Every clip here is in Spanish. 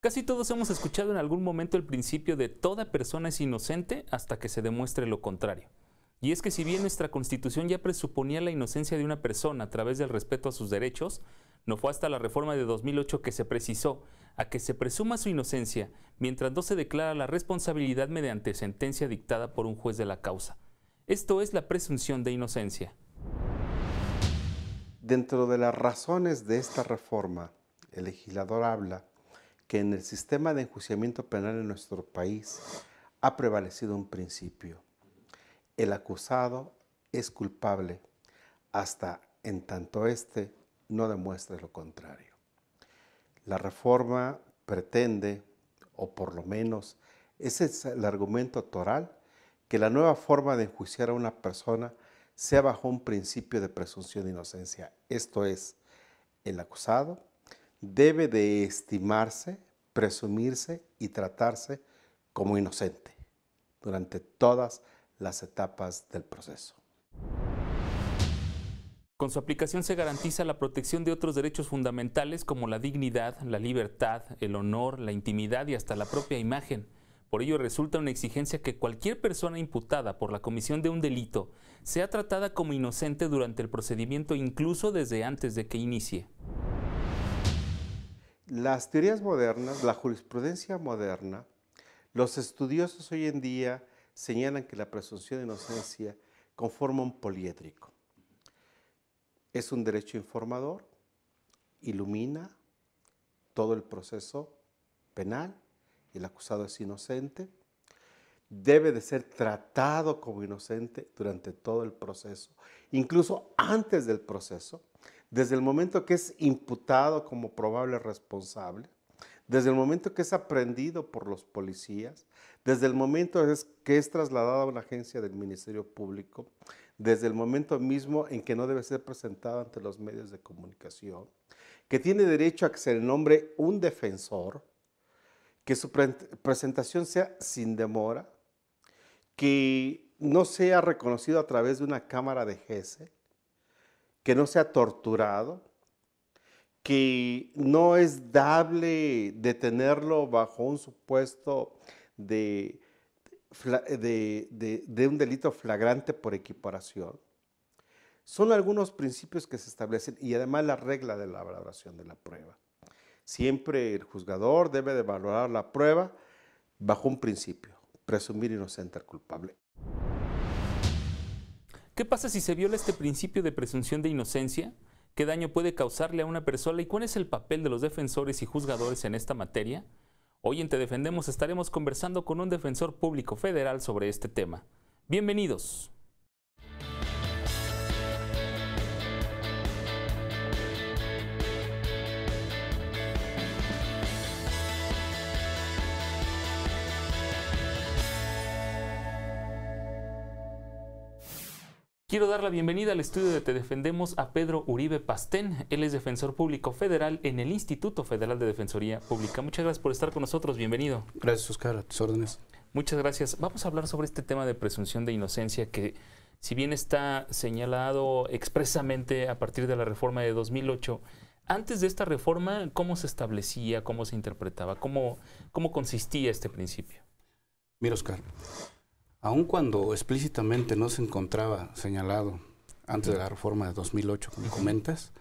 Casi todos hemos escuchado en algún momento el principio de toda persona es inocente hasta que se demuestre lo contrario. Y es que si bien nuestra Constitución ya presuponía la inocencia de una persona a través del respeto a sus derechos, no fue hasta la reforma de 2008 que se precisó a que se presuma su inocencia mientras no se declara la responsabilidad mediante sentencia dictada por un juez de la causa. Esto es la presunción de inocencia. Dentro de las razones de esta reforma, el legislador habla que en el sistema de enjuiciamiento penal en nuestro país ha prevalecido un principio. El acusado es culpable hasta en tanto éste no demuestre lo contrario. La reforma pretende, o por lo menos ese es el argumento toral, que la nueva forma de enjuiciar a una persona sea bajo un principio de presunción de inocencia. Esto es, el acusado debe de estimarse, presumirse y tratarse como inocente durante todas las etapas del proceso. Con su aplicación se garantiza la protección de otros derechos fundamentales como la dignidad, la libertad, el honor, la intimidad y hasta la propia imagen. Por ello resulta una exigencia que cualquier persona imputada por la comisión de un delito sea tratada como inocente durante el procedimiento, incluso desde antes de que inicie. Las teorías modernas, la jurisprudencia moderna, los estudiosos hoy en día señalan que la presunción de inocencia conforma un poliédrico. Es un derecho informador, ilumina todo el proceso penal, el acusado es inocente, debe de ser tratado como inocente durante todo el proceso, incluso antes del proceso, desde el momento que es imputado como probable responsable, desde el momento que es aprehendido por los policías, desde el momento que es trasladado a una agencia del Ministerio Público, desde el momento mismo en que no debe ser presentado ante los medios de comunicación, que tiene derecho a que se le nombre un defensor, que su presentación sea sin demora, que no sea reconocido a través de una cámara de Gesell, que no sea torturado, que no es dable detenerlo bajo un supuesto de un delito flagrante por equiparación. Son algunos principios que se establecen y además la regla de la valoración de la prueba. Siempre el juzgador debe de valorar la prueba bajo un principio, presumir inocente al culpable. ¿Qué pasa si se viola este principio de presunción de inocencia? ¿Qué daño puede causarle a una persona y cuál es el papel de los defensores y juzgadores en esta materia? Hoy en Te Defendemos estaremos conversando con un defensor público federal sobre este tema. Bienvenidos. Quiero dar la bienvenida al estudio de Te Defendemos a Pedro Uribe Pastén. Él es defensor público federal en el Instituto Federal de Defensoría Pública. Muchas gracias por estar con nosotros. Bienvenido. Gracias, Oscar. A tus órdenes. Muchas gracias. Vamos a hablar sobre este tema de presunción de inocencia que, si bien está señalado expresamente a partir de la reforma de 2008, antes de esta reforma, ¿cómo se establecía, cómo se interpretaba, cómo consistía este principio? Mira, Oscar, aun cuando explícitamente no se encontraba señalado antes de la reforma de 2008, como comentas,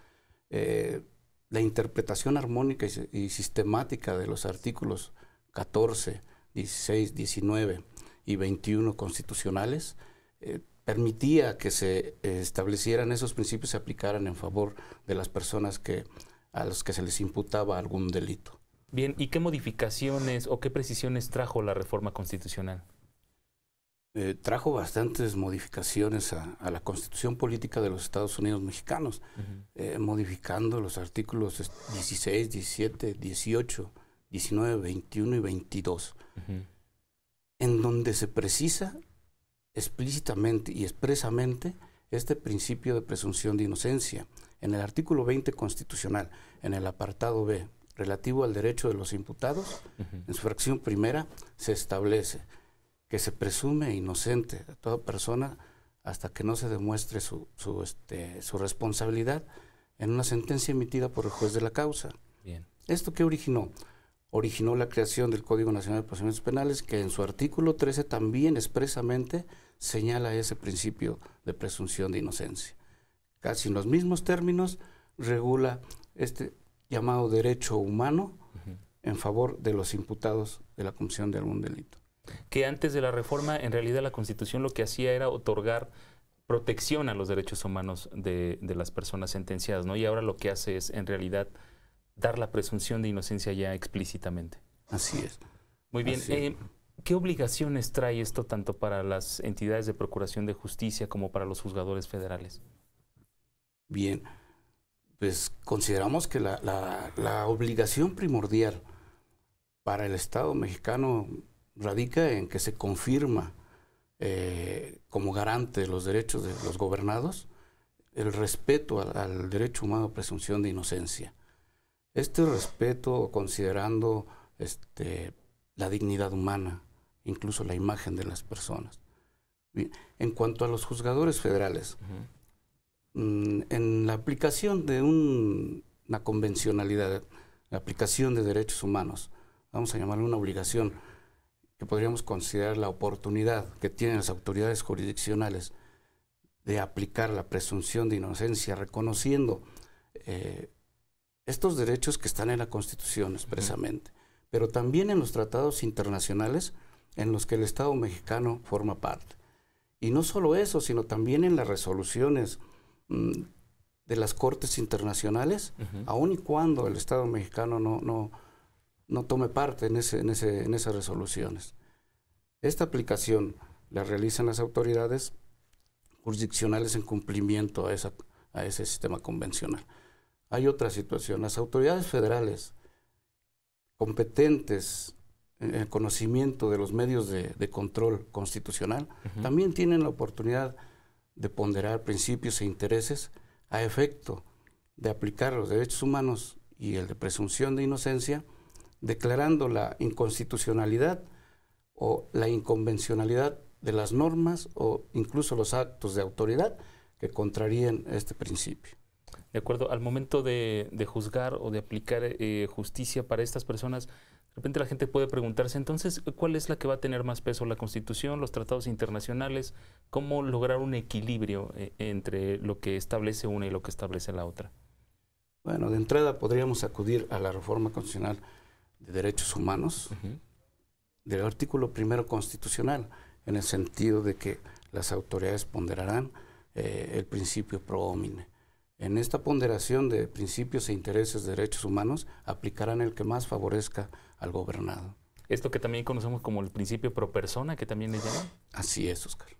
la interpretación armónica y sistemática de los artículos 14, 16, 19 y 21 constitucionales permitía que se establecieran esos principios y se aplicaran en favor de las personas a las que se les imputaba algún delito. Bien, ¿y qué modificaciones o qué precisiones trajo la reforma constitucional? Trajo bastantes modificaciones a la Constitución Política de los Estados Unidos Mexicanos, modificando los artículos 16, 17, 18, 19, 21 y 22, en donde se precisa explícitamente y expresamente este principio de presunción de inocencia. En el artículo 20 constitucional, en el apartado B, relativo al derecho de los imputados, en su fracción primera se establece que se presume inocente a toda persona hasta que no se demuestre su responsabilidad en una sentencia emitida por el juez de la causa. Bien. ¿Esto qué originó? originó la creación del Código Nacional de Procedimientos Penales, que en su artículo 13 también expresamente señala ese principio de presunción de inocencia. Casi en los mismos términos regula este llamado derecho humano en favor de los imputados de la comisión de algún delito. Que antes de la reforma, en realidad la Constitución lo que hacía era otorgar protección a los derechos humanos de las personas sentenciadas, ¿no? Y ahora lo que hace es, en realidad, dar la presunción de inocencia ya explícitamente. Así es. Muy bien. ¿Qué obligaciones trae esto tanto para las entidades de procuración de justicia como para los juzgadores federales? Bien, pues consideramos que la obligación primordial para el Estado mexicano radica en que se confirma como garante de los derechos de los gobernados el respeto al derecho humano a presunción de inocencia. Este respeto considerando la dignidad humana, incluso la imagen de las personas. Bien, en cuanto a los juzgadores federales, en la aplicación de una convencionalidad, la aplicación de derechos humanos, vamos a llamarle una obligación que podríamos considerar la oportunidad que tienen las autoridades jurisdiccionales de aplicar la presunción de inocencia, reconociendo estos derechos que están en la Constitución expresamente, pero también en los tratados internacionales en los que el Estado mexicano forma parte. Y no solo eso, sino también en las resoluciones de las Cortes Internacionales, aun y cuando el Estado mexicano no tome parte en esas resoluciones. Esta aplicación la realizan las autoridades jurisdiccionales en cumplimiento a ese sistema convencional. Hay otra situación. Las autoridades federales competentes en el conocimiento de los medios de control constitucional también tienen la oportunidad de ponderar principios e intereses a efecto de aplicar los derechos humanos y el de presunción de inocencia, declarando la inconstitucionalidad o la inconvencionalidad de las normas o incluso los actos de autoridad que contrarían este principio. De acuerdo, al momento de juzgar o de aplicar justicia para estas personas, de repente la gente puede preguntarse, entonces, ¿cuál es la que va a tener más peso? ¿La Constitución, los tratados internacionales? ¿Cómo lograr un equilibrio entre lo que establece una y lo que establece la otra? Bueno, de entrada podríamos acudir a la reforma constitucional de derechos humanos, del artículo 1 constitucional, en el sentido de que las autoridades ponderarán el principio pro homine. En esta ponderación de principios e intereses de derechos humanos, aplicarán el que más favorezca al gobernado. Esto que también conocemos como el principio pro persona, que también le llaman. Así es, Oscar.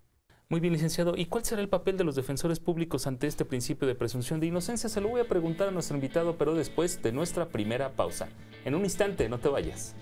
Muy bien, licenciado. ¿Y cuál será el papel de los defensores públicos ante este principio de presunción de inocencia? Se lo voy a preguntar a nuestro invitado, pero después de nuestra primera pausa. En un instante, no te vayas.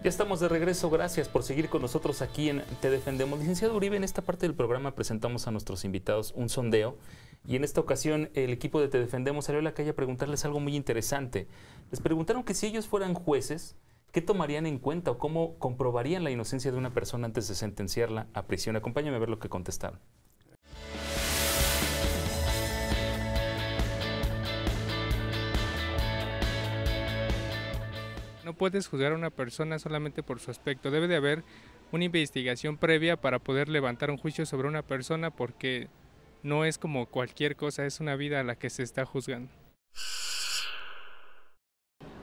Ya estamos de regreso, gracias por seguir con nosotros aquí en Te Defendemos. Licenciado Uribe, en esta parte del programa presentamos a nuestros invitados un sondeo y en esta ocasión el equipo de Te Defendemos salió a la calle a preguntarles algo muy interesante. Les preguntaron que si ellos fueran jueces, ¿qué tomarían en cuenta o cómo comprobarían la inocencia de una persona antes de sentenciarla a prisión? Acompáñame a ver lo que contestaron. No puedes juzgar a una persona solamente por su aspecto. Debe de haber una investigación previa para poder levantar un juicio sobre una persona porque no es como cualquier cosa, es una vida a la que se está juzgando.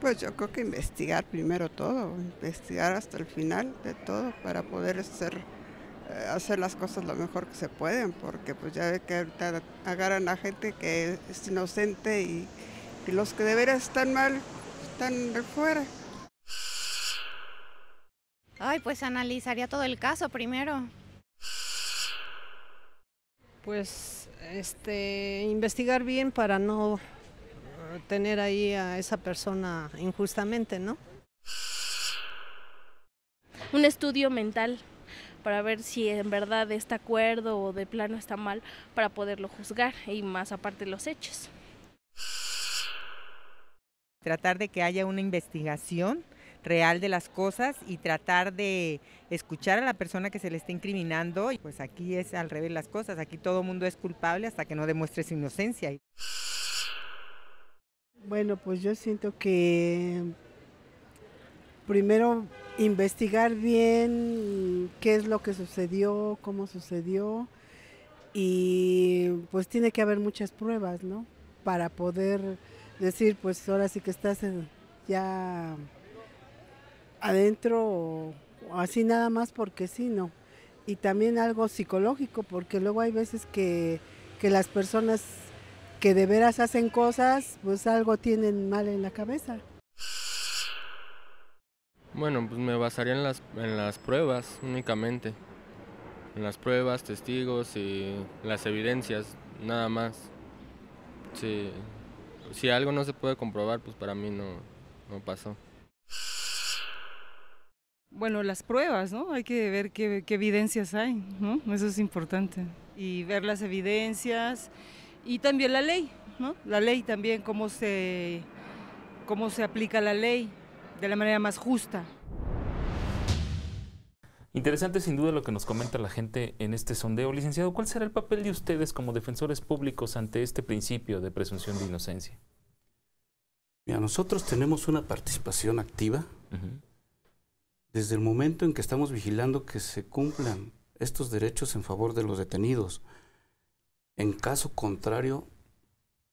Pues yo creo que investigar primero todo, investigar hasta el final de todo para poder hacer las cosas lo mejor que se pueden, porque pues ya ve que ahorita agarran a gente que es inocente y los que de veras están mal están de fuera. Ay, pues analizaría todo el caso primero. Pues investigar bien para no tener ahí a esa persona injustamente, ¿no? Un estudio mental para ver si en verdad está acuerdo o de plano está mal, para poderlo juzgar, y más aparte los hechos. Tratar de que haya una investigación real de las cosas y tratar de escuchar a la persona que se le está incriminando. Pues aquí es al revés las cosas, aquí todo el mundo es culpable hasta que no demuestre su inocencia. Bueno, pues yo siento que primero investigar bien qué es lo que sucedió, cómo sucedió, y pues tiene que haber muchas pruebas, ¿no? Para poder decir, pues ahora sí que estás ya adentro o así nada más porque sí, no. Y también algo psicológico, porque luego hay veces que las personas que de veras hacen cosas, pues algo tienen mal en la cabeza. Bueno, pues me basaría en las pruebas únicamente. En las pruebas, testigos y las evidencias, nada más. Si algo no se puede comprobar, pues para mí no pasó. Bueno, las pruebas, ¿no? Hay que ver qué evidencias hay, ¿no? Eso es importante. Y ver las evidencias y también la ley, ¿no? La ley también, cómo se aplica la ley de la manera más justa. Interesante sin duda lo que nos comenta la gente en este sondeo. Licenciado, ¿cuál será el papel de ustedes como defensores públicos ante este principio de presunción de inocencia? Mira, nosotros tenemos una participación activa desde el momento en que estamos vigilando que se cumplan estos derechos en favor de los detenidos. En caso contrario,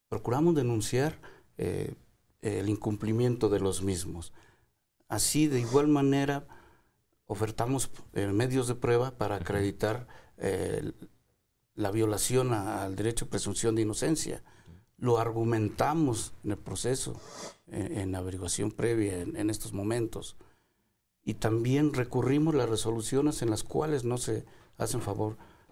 procuramos denunciar el incumplimiento de los mismos. Así, de igual manera, ofertamos medios de prueba para acreditar la violación al derecho de presunción de inocencia. Lo argumentamos en el proceso, en averiguación previa en estos momentos. Y también recurrimos las resoluciones en las cuales no se hacen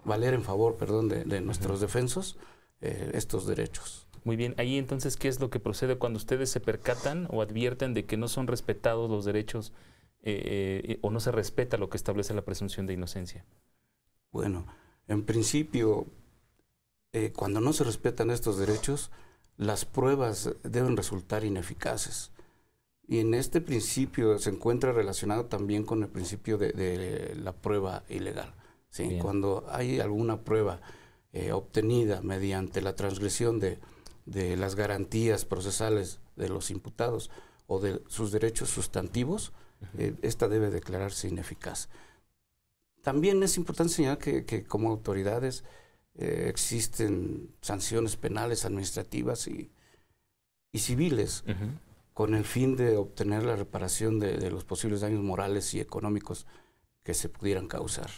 valer en favor de nuestros defensos estos derechos. Muy bien, ahí entonces, ¿qué es lo que procede cuando ustedes se percatan o advierten de que no son respetados los derechos o no se respeta lo que establece la presunción de inocencia? Bueno, en principio, cuando no se respetan estos derechos, las pruebas deben resultar ineficaces. Y en este principio se encuentra relacionado también con el principio de la prueba ilegal. ¿Sí? Cuando hay alguna prueba obtenida mediante la transgresión de las garantías procesales de los imputados o de sus derechos sustantivos, esta debe declararse ineficaz. También es importante señalar que como autoridades existen sanciones penales, administrativas y civiles con el fin de obtener la reparación de los posibles daños morales y económicos que se pudieran causar.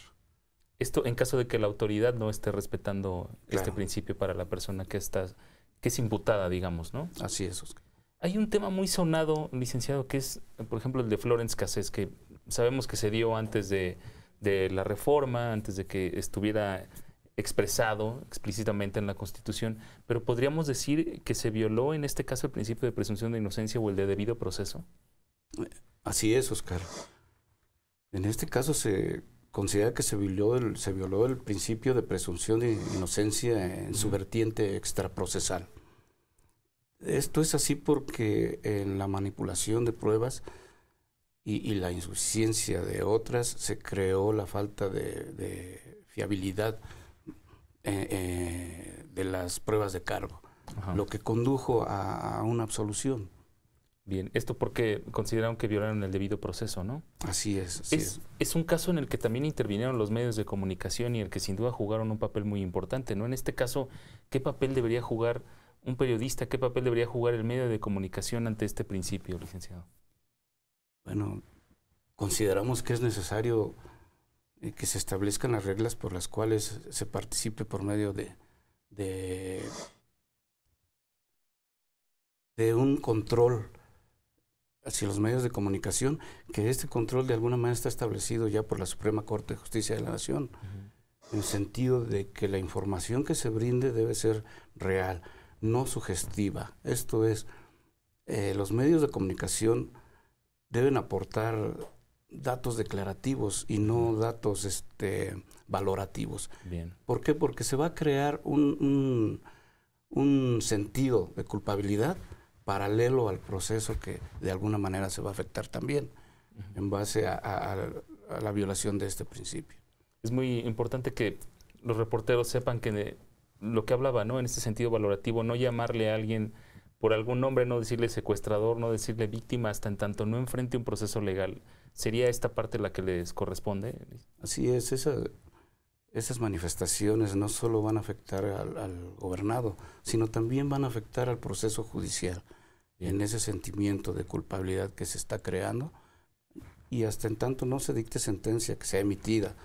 Esto en caso de que la autoridad no esté respetando este principio para la persona que es imputada, digamos, ¿no? Así es, Oscar. Hay un tema muy sonado, licenciado, que es, por ejemplo, el de Florence Cassés, que sabemos que se dio antes de la reforma, antes de que estuviera expresado explícitamente en la Constitución, pero ¿podríamos decir que se violó en este caso el principio de presunción de inocencia o el de debido proceso? Así es, Oscar. En este caso se considera que se violó el principio de presunción de inocencia en su vertiente extraprocesal. Esto es así porque en la manipulación de pruebas y la insuficiencia de otras se creó la falta de fiabilidad de las pruebas de cargo, lo que condujo a una absolución. Bien, esto porque consideraron que violaron el debido proceso, ¿no? Así es. Es un caso en el que también intervinieron los medios de comunicación y el que sin duda jugaron un papel muy importante, ¿no? En este caso, ¿qué papel debería jugar un periodista? ¿Qué papel debería jugar el medio de comunicación ante este principio, licenciado? Bueno, consideramos que es necesario que se establezcan las reglas por las cuales se participe por medio de un control hacia los medios de comunicación, que este control de alguna manera está establecido ya por la Suprema Corte de Justicia de la Nación, en el sentido de que la información que se brinde debe ser real, no sugestiva. Esto es, los medios de comunicación deben aportar datos declarativos y no datos valorativos. Bien. ¿Por qué? Porque se va a crear un sentido de culpabilidad paralelo al proceso que de alguna manera se va a afectar también en base a la violación de este principio. Es muy importante que los reporteros sepan que lo que hablaba, ¿no? En este sentido valorativo, no llamarle a alguien por algún nombre, no decirle secuestrador, no decirle víctima, hasta en tanto no enfrente un proceso legal. ¿Sería esta parte la que les corresponde? Así es, esas manifestaciones no solo van a afectar al gobernado, sino también van a afectar al proceso judicial, en ese sentimiento de culpabilidad que se está creando, y hasta en tanto no se dicte sentencia que sea emitida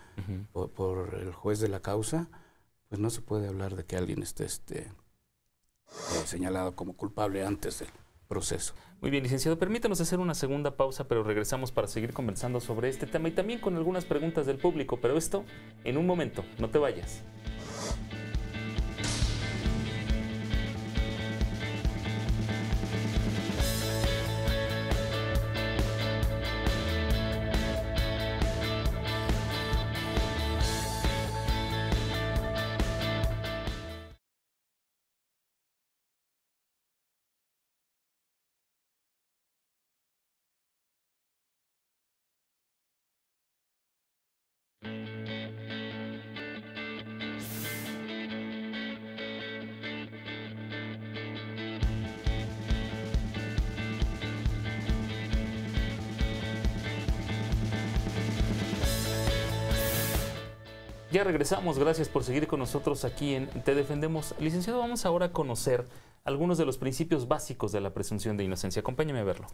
por el juez de la causa, pues no se puede hablar de que alguien esté señalado como culpable antes del proceso. Muy bien, licenciado, permítanos hacer una segunda pausa, pero regresamos para seguir conversando sobre este tema y también con algunas preguntas del público, pero esto en un momento, no te vayas. Ya regresamos, gracias por seguir con nosotros aquí en Te Defendemos. Licenciado, vamos ahora a conocer algunos de los principios básicos de la presunción de inocencia. Acompáñame a verlo.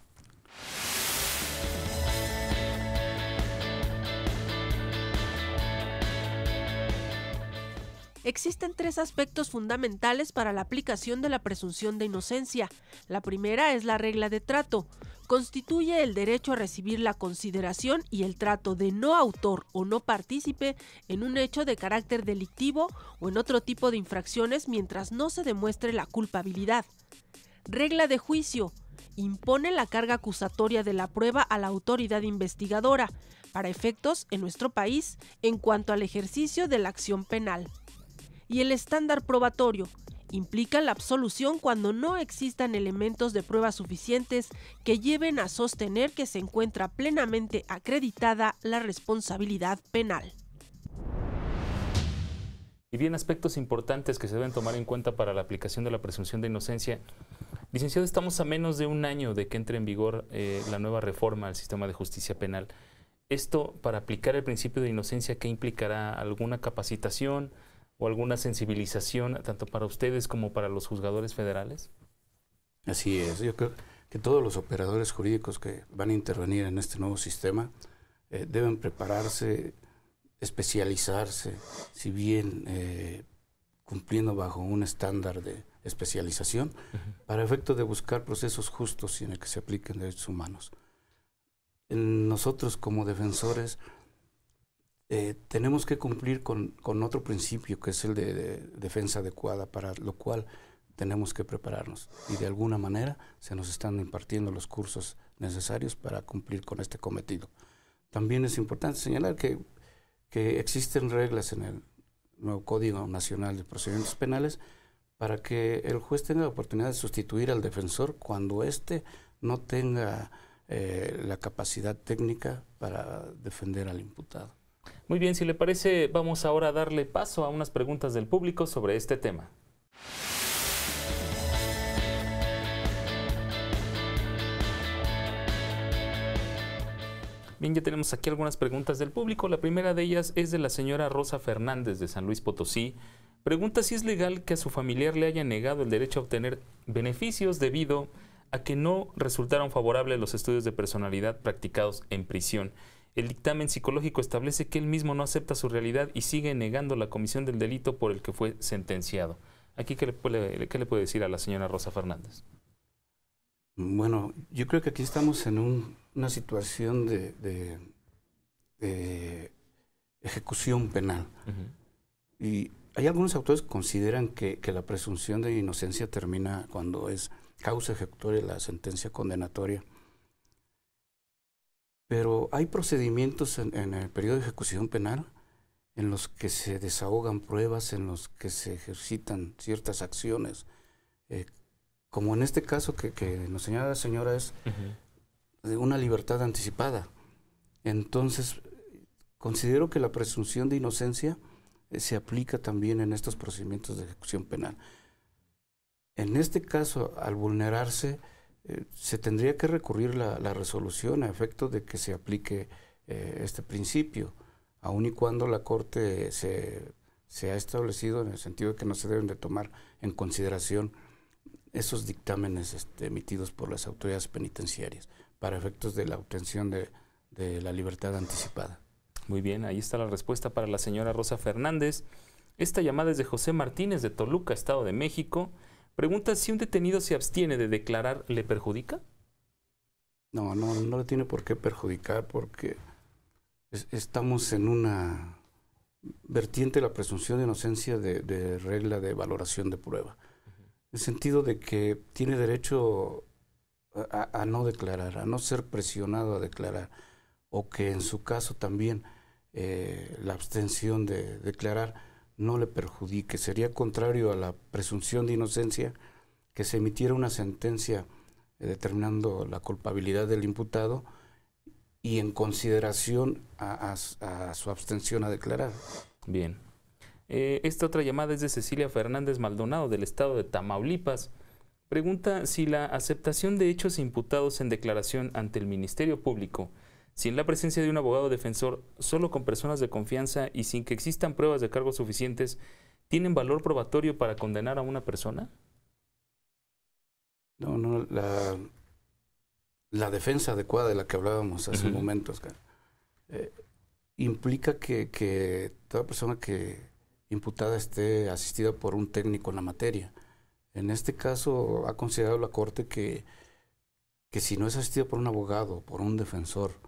Existen tres aspectos fundamentales para la aplicación de la presunción de inocencia. La primera es la regla de trato. Constituye el derecho a recibir la consideración y el trato de no autor o no partícipe en un hecho de carácter delictivo o en otro tipo de infracciones mientras no se demuestre la culpabilidad. Regla de juicio. Impone la carga acusatoria de la prueba a la autoridad investigadora, para efectos en nuestro país en cuanto al ejercicio de la acción penal. Y el estándar probatorio. Implica la absolución cuando no existan elementos de prueba suficientes que lleven a sostener que se encuentra plenamente acreditada la responsabilidad penal. Y bien, aspectos importantes que se deben tomar en cuenta para la aplicación de la presunción de inocencia. Licenciado, estamos a menos de un año de que entre en vigor la nueva reforma al sistema de justicia penal. Esto, para aplicar el principio de inocencia, ¿qué implicará? ¿Alguna capacitación o alguna sensibilización tanto para ustedes como para los juzgadores federales? Así es, yo creo que todos los operadores jurídicos que van a intervenir en este nuevo sistema deben prepararse, especializarse, si bien cumpliendo bajo un estándar de especialización, para efecto de buscar procesos justos y en el que se apliquen derechos humanos. Nosotros como defensores tenemos que cumplir con otro principio, que es el de defensa adecuada, para lo cual tenemos que prepararnos. Y de alguna manera se nos están impartiendo los cursos necesarios para cumplir con este cometido. También es importante señalar que existen reglas en el nuevo Código Nacional de Procedimientos Penales para que el juez tenga la oportunidad de sustituir al defensor cuando éste no tenga la capacidad técnica para defender al imputado. Muy bien, si le parece, vamos ahora a darle paso a unas preguntas del público sobre este tema. Bien, ya tenemos aquí algunas preguntas del público. La primera de ellas es de la señora Rosa Fernández de San Luis Potosí. Pregunta si es legal que a su familiar le haya negado el derecho a obtener beneficios debido a que no resultaron favorables los estudios de personalidad practicados en prisión. El dictamen psicológico establece que él mismo no acepta su realidad y sigue negando la comisión del delito por el que fue sentenciado. Aquí, ¿qué le puede decir a la señora Rosa Fernández? Bueno, yo creo que aquí estamos en una situación de ejecución penal. Y hay algunos autores que consideran que la presunción de inocencia termina cuando es causa ejecutoria la sentencia condenatoria. Pero hay procedimientos en el periodo de ejecución penal en los que se desahogan pruebas, en los que se ejercitan ciertas acciones. Como en este caso que nos señala la señora, es de una libertad anticipada. Entonces, considero que la presunción de inocencia se aplica también en estos procedimientos de ejecución penal. En este caso, al vulnerarse, se tendría que recurrir la resolución a efecto de que se aplique este principio, aun y cuando la Corte se ha establecido en el sentido de que no se deben de tomar en consideración esos dictámenes emitidos por las autoridades penitenciarias para efectos de la obtención de la libertad anticipada. Muy bien, ahí está la respuesta para la señora Rosa Fernández. Esta llamada es de José Martínez de Toluca, Estado de México. Pregunta, si un detenido se abstiene de declarar, ¿le perjudica? No le tiene por qué perjudicar, porque estamos en una vertiente de la presunción de inocencia de regla de valoración de prueba. En el sentido de que tiene derecho a no declarar, a no ser presionado a declarar, o que en su caso también la abstención de declarar no le perjudique. Sería contrario a la presunción de inocencia que se emitiera una sentencia determinando la culpabilidad del imputado y en consideración a su abstención a declarar. Bien. Esta otra llamada es de Cecilia Fernández Maldonado, del estado de Tamaulipas. Pregunta si la aceptación de hechos imputados en declaración ante el Ministerio Público, sin la presencia de un abogado defensor, solo con personas de confianza y sin que existan pruebas de cargos suficientes, ¿tienen valor probatorio para condenar a una persona? No, la defensa adecuada de la que hablábamos hace un momento, Oscar, implica que toda persona imputada esté asistida por un técnico en la materia. En este caso ha considerado la Corte que si no es asistida por un abogado, por un defensor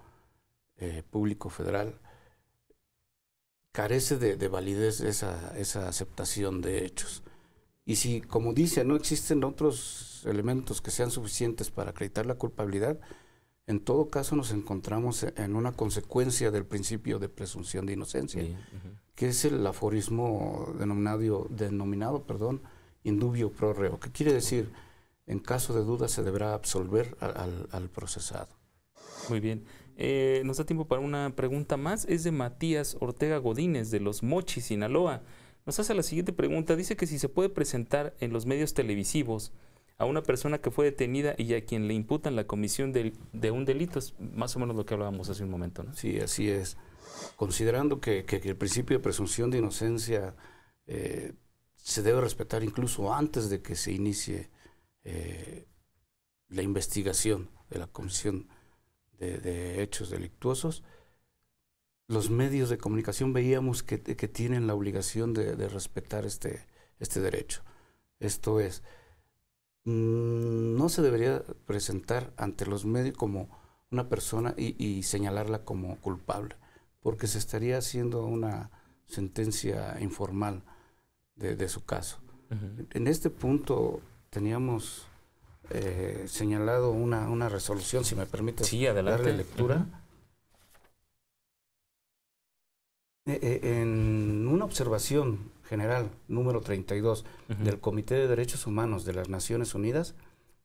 público federal, carece de validez esa aceptación de hechos. Y si, como dice, no existen otros elementos que sean suficientes para acreditar la culpabilidad, en todo caso nos encontramos en una consecuencia del principio de presunción de inocencia, que es el aforismo denominado, in dubio pro reo. ¿Qué quiere decir? En caso de duda se deberá absolver al procesado. Muy bien. Nos da tiempo para una pregunta más. Es de Matías Ortega Godínez, de Los Mochis, Sinaloa. Nos hace la siguiente pregunta. Dice que si se puede presentar en los medios televisivos a una persona que fue detenida y a quien le imputan la comisión de un delito. Es más o menos lo que hablábamos hace un momento, ¿no? Sí, así es. Considerando que el principio de presunción de inocencia se debe respetar incluso antes de que se inicie la investigación de la comisión de hechos delictuosos, los medios de comunicación veíamos que tienen la obligación de respetar este derecho. Esto es, no se debería presentar ante los medios como una persona y señalarla como culpable, porque se estaría haciendo una sentencia informal de su caso. En este punto teníamos señalado una resolución, si me permites darle lectura. En una observación general número 32 del Comité de Derechos Humanos de las Naciones Unidas,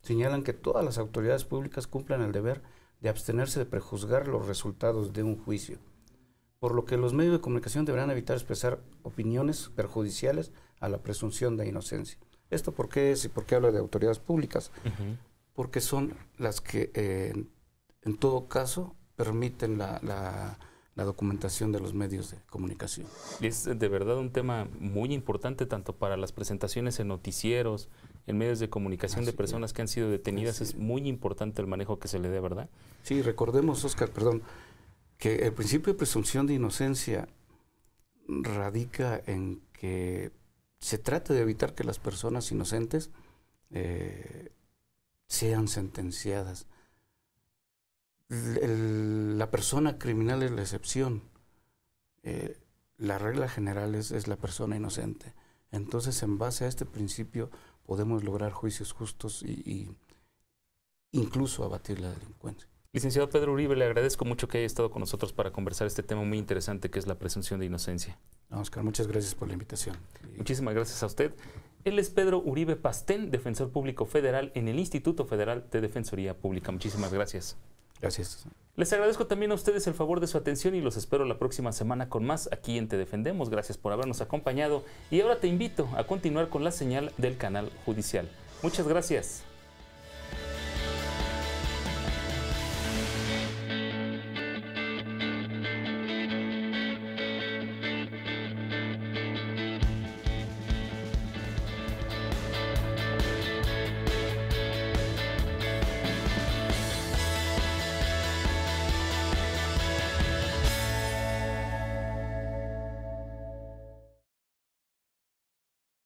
señalan que todas las autoridades públicas cumplen el deber de abstenerse de prejuzgar los resultados de un juicio, por lo que los medios de comunicación deberán evitar expresar opiniones perjudiciales a la presunción de inocencia. ¿Esto por qué es y por qué habla de autoridades públicas? Porque son las que en todo caso permiten la documentación de los medios de comunicación. Es de verdad un tema muy importante tanto para las presentaciones en noticieros, en medios de comunicación de personas que han sido detenidas. Es muy importante el manejo que se le dé, ¿verdad? Sí, recordemos, Oscar, que el principio de presunción de inocencia radica en que se trata de evitar que las personas inocentes sean sentenciadas. La persona criminal es la excepción. La regla general es la persona inocente. Entonces, en base a este principio, podemos lograr juicios justos y incluso abatir la delincuencia. Licenciado Pedro Uribe, le agradezco mucho que haya estado con nosotros para conversar este tema muy interesante que es la presunción de inocencia. Oscar, muchas gracias por la invitación. Muchísimas gracias a usted. Él es Pedro Uribe Pastén, defensor público federal en el Instituto Federal de Defensoría Pública. Muchísimas gracias. Gracias. Les agradezco también a ustedes el favor de su atención y los espero la próxima semana con más aquí en Te Defendemos. Gracias por habernos acompañado y ahora te invito a continuar con la señal del canal judicial. Muchas gracias.